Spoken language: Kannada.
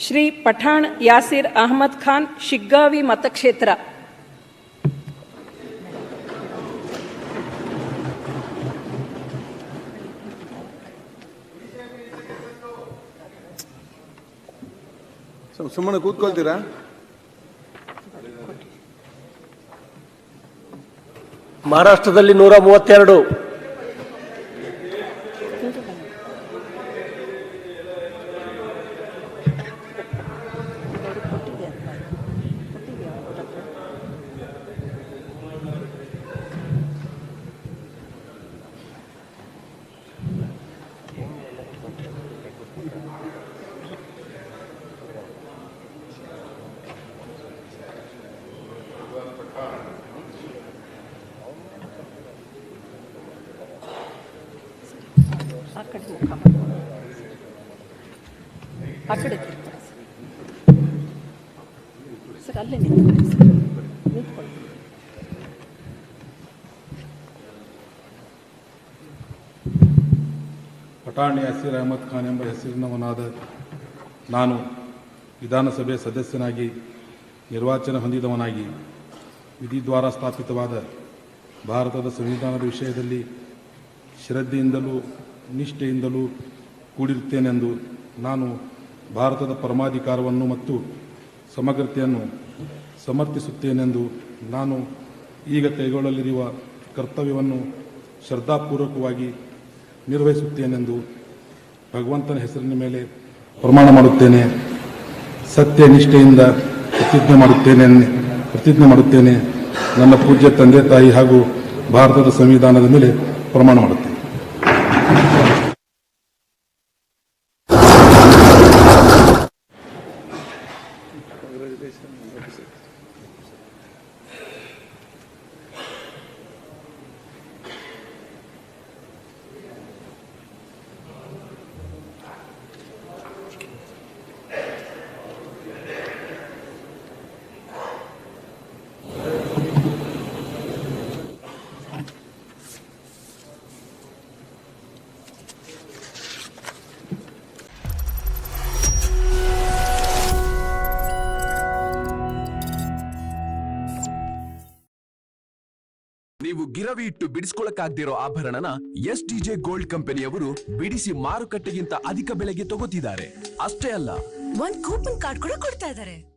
ಶ್ರೀ ಪಠಾಣ್ ಯಾಸಿರ್ ಅಹಮದ್ ಖಾನ್, ಶಿಗ್ಗಾವಿ ಮತಕ್ಷೇತ್ರ. ಸುಮ್ಮನೆ ಕೂತ್ಕೊಳ್ತೀರಾ? ಮಹಾರಾಷ್ಟ್ರದಲ್ಲಿ 132, ಆ ಕಡೆ ಸರ್, ಅಲ್ಲೇ ನಿಂತ್ಕೊಳ್ಳಿ. ಪಠಾಣ್ ಯಾಸಿರ್ ಅಹಮದ್ ಖಾನ್ ಎಂಬ ಹೆಸರಿನವನಾದ ನಾನು ವಿಧಾನಸಭೆ ಸದಸ್ಯನಾಗಿ ನಿರ್ವಾಚನ ಹೊಂದಿದವನಾಗಿ ವಿಧಿದ್ವಾರ ಸ್ಥಾಪಿತವಾದ ಭಾರತದ ಸಂವಿಧಾನದ ವಿಷಯದಲ್ಲಿ ಶ್ರದ್ಧೆಯಿಂದಲೂ ನಿಷ್ಠೆಯಿಂದಲೂ ಕೂಡಿರುತ್ತೇನೆಂದು ನಾನು ಭಾರತದ ಪರಮಾಧಿಕಾರವನ್ನು ಮತ್ತು ಸಮಗ್ರತೆಯನ್ನು ಸಮರ್ಥಿಸುತ್ತೇನೆಂದು ನಾನು ಈಗ ಕೈಗೊಳ್ಳಲಿರುವ ಕರ್ತವ್ಯವನ್ನು ಶ್ರದ್ಧಾಪೂರ್ವಕವಾಗಿ ನಿರ್ವಹಿಸುತ್ತೇನೆಂದು ಭಗವಂತನ ಹೆಸರಿನ ಮೇಲೆ ಪ್ರಮಾಣ ಮಾಡುತ್ತೇನೆ. ಸತ್ಯ ನಿಷ್ಠೆಯಿಂದ ಪ್ರತಿಜ್ಞೆ ಮಾಡುತ್ತೇನೆ. ನನ್ನ ಪೂಜ್ಯ ತಂದೆ ತಾಯಿ ಹಾಗೂ ಭಾರತದ ಸಂವಿಧಾನದ ಮೇಲೆ ಪ್ರಮಾಣ ಮಾಡುತ್ತೇನೆ. ನೀವು ಗಿರವಿ ಇಟ್ಟು ಬಿಡಿಸ್ಕೊಳಕ್ಕಾಗ್ದಿರೋ ಆಭರಣನ STJ ಗೋಲ್ಡ್ ಕಂಪನಿಯವರು ಬಿಡಿಸಿ ಮಾರುಕಟ್ಟೆಗಿಂತ ಅಧಿಕ ಬೆಲೆಗೆ ತಗೋತಿದ್ದಾರೆ. ಅಷ್ಟೇ ಅಲ್ಲ, ಒಂದ್ ಕೂಪನ್ ಕಾರ್ಡ್ ಕೂಡ ಕೊಡ್ತಾ ಇದ್ದಾರೆ.